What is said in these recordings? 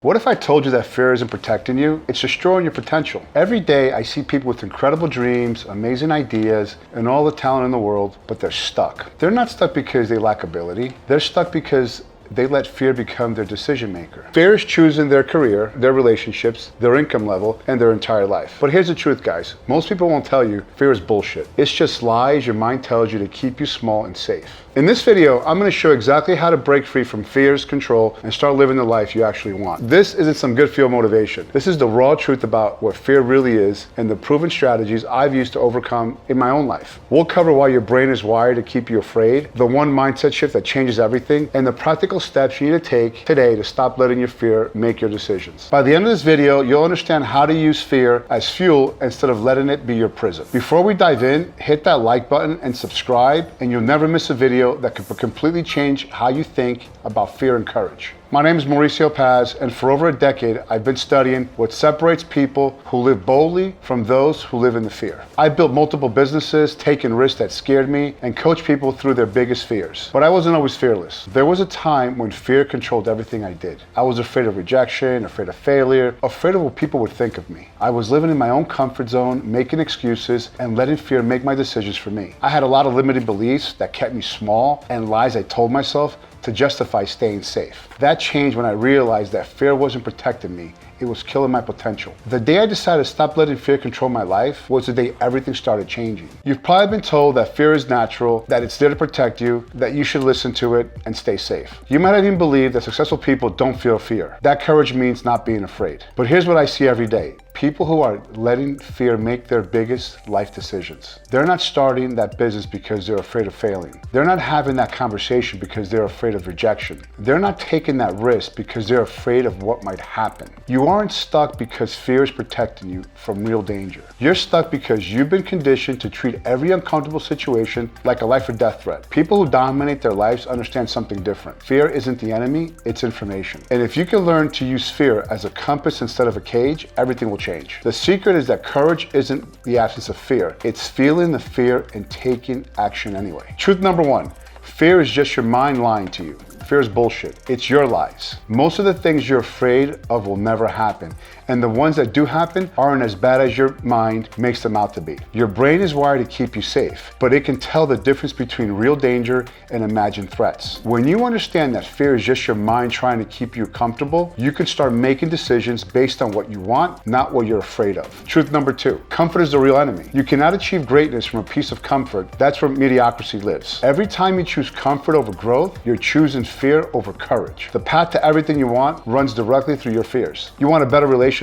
What if I told you that fear isn't protecting you? It's destroying your potential. Every day I see people with incredible dreams, amazing ideas, and all the talent in the world, but they're stuck. They're not stuck because they lack ability. They're stuck because they let fear become their decision maker. Fear is choosing their career, their relationships, their income level, and their entire life. But here's the truth, guys. Most people won't tell you fear is bullshit. It's just lies your mind tells you to keep you small and safe. In this video, I'm going to show exactly how to break free from fear's control and start living the life you actually want. This isn't some good feel motivation. This is the raw truth about what fear really is and the proven strategies I've used to overcome in my own life. We'll cover why your brain is wired to keep you afraid, the one mindset shift that changes everything, and the practical steps you need to take today to stop letting your fear make your decisions. By the end of this video, you'll understand how to use fear as fuel instead of letting it be your prison. Before we dive in, hit that like button and subscribe, and you'll never miss a video that could completely change how you think about fear and courage. My name is Mauricio Paz, and for over a decade, I've been studying what separates people who live boldly from those who live in the fear. I built multiple businesses, taken risks that scared me, and coached people through their biggest fears. But I wasn't always fearless. There was a time when fear controlled everything I did. I was afraid of rejection, afraid of failure, afraid of what people would think of me. I was living in my own comfort zone, making excuses, and letting fear make my decisions for me. I had a lot of limiting beliefs that kept me small, and lies I told myself to justify staying safe. That changed when I realized that fear wasn't protecting me. It was killing my potential. The day I decided to stop letting fear control my life was the day everything started changing. You've probably been told that fear is natural, that it's there to protect you, that you should listen to it and stay safe. You might have even believed that successful people don't feel fear. That courage means not being afraid. But here's what I see every day. People who are letting fear make their biggest life decisions. They're not starting that business because they're afraid of failing. They're not having that conversation because they're afraid of rejection. They're not taking that risk because they're afraid of what might happen. You aren't stuck because fear is protecting you from real danger. You're stuck because you've been conditioned to treat every uncomfortable situation like a life or death threat. People who dominate their lives understand something different. Fear isn't the enemy, it's information. And if you can learn to use fear as a compass instead of a cage, everything will change. The secret is that courage isn't the absence of fear. It's feeling the fear and taking action anyway. Truth number one, fear is just your mind lying to you. Fear is bullshit. It's your lies. Most of the things you're afraid of will never happen. And the ones that do happen aren't as bad as your mind makes them out to be. Your brain is wired to keep you safe, but it can tell the difference between real danger and imagined threats. When you understand that fear is just your mind trying to keep you comfortable, you can start making decisions based on what you want, not what you're afraid of. Truth number two, comfort is the real enemy. You cannot achieve greatness from a piece of comfort. That's where mediocrity lives. Every time you choose comfort over growth, you're choosing fear over courage. The path to everything you want runs directly through your fears. You want a better relationships?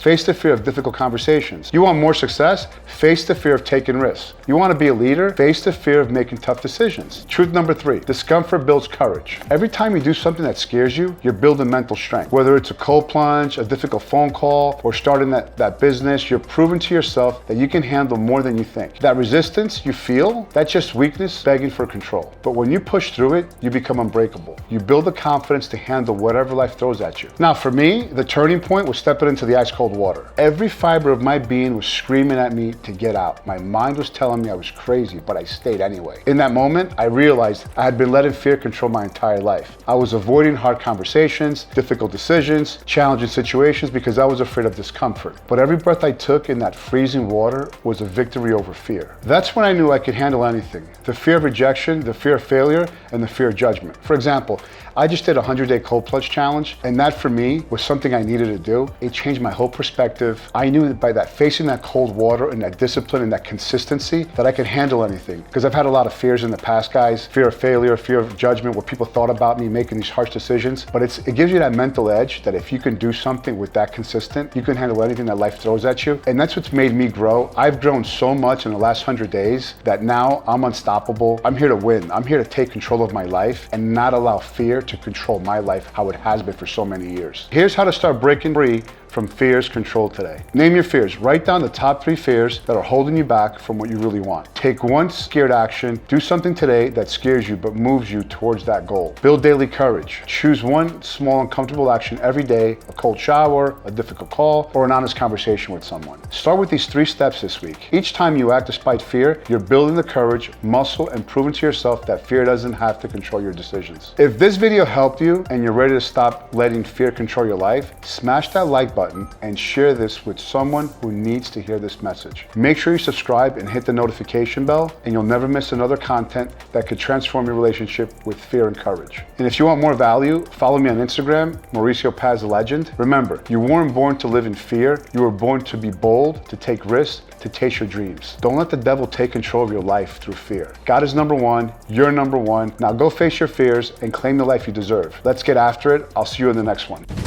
Face the fear of difficult conversations. You want more success? Face the fear of taking risks. You want to be a leader? Face the fear of making tough decisions. Truth number three, discomfort builds courage. Every time you do something that scares you, you're building mental strength. Whether it's a cold plunge, a difficult phone call, or starting that business, you're proving to yourself that you can handle more than you think. That resistance you feel, that's just weakness begging for control. But when you push through it, you become unbreakable. You build the confidence to handle whatever life throws at you. Now for me, the turning point was stepping into the ice cold water. Every fiber of my being was screaming at me to get out. My mind was telling me I was crazy, but I stayed anyway. In that moment, I realized I had been letting fear control my entire life. I was avoiding hard conversations, difficult decisions, challenging situations because I was afraid of discomfort. But every breath I took in that freezing water was a victory over fear. That's when I knew I could handle anything. The fear of rejection, the fear of failure, and the fear of judgment. For example, I just did a 100-day cold plunge challenge, and that for me was something I needed to do. It changed my whole perspective. I knew that by that facing that cold water and that discipline and that consistency that I could handle anything. Because I've had a lot of fears in the past, guys. Fear of failure, fear of judgment, what people thought about me making these harsh decisions. But it gives you that mental edge that if you can do something with that consistent, you can handle anything that life throws at you. And that's what's made me grow. I've grown so much in the last 100 days that now I'm unstoppable. I'm here to win. I'm here to take control of my life and not allow fear to control my life how it has been for so many years. Here's how to start breaking free from fear's control today. Name your fears. Write down the top 3 fears that are holding you back from what you really want. Take one scared action. Do something today that scares you but moves you towards that goal. Build daily courage. Choose one small uncomfortable action every day, a cold shower, a difficult call, or an honest conversation with someone. Start with these 3 steps this week. Each time you act despite fear, you're building the courage, muscle, and proving to yourself that fear doesn't have have to control your decisions. If this video helped you and you're ready to stop letting fear control your life, smash that like button and share this with someone who needs to hear this message. Make sure you subscribe and hit the notification bell, and you'll never miss another content that could transform your relationship with fear and courage. And if you want more value, follow me on Instagram, Mauricio Paz the Legend. Remember, you weren't born to live in fear. You were born to be bold, to take risks, to chase your dreams. Don't let the devil take control of your life through fear. God is number one. You're number one. Now go face your fears and claim the life you deserve. Let's get after it. I'll see you in the next one.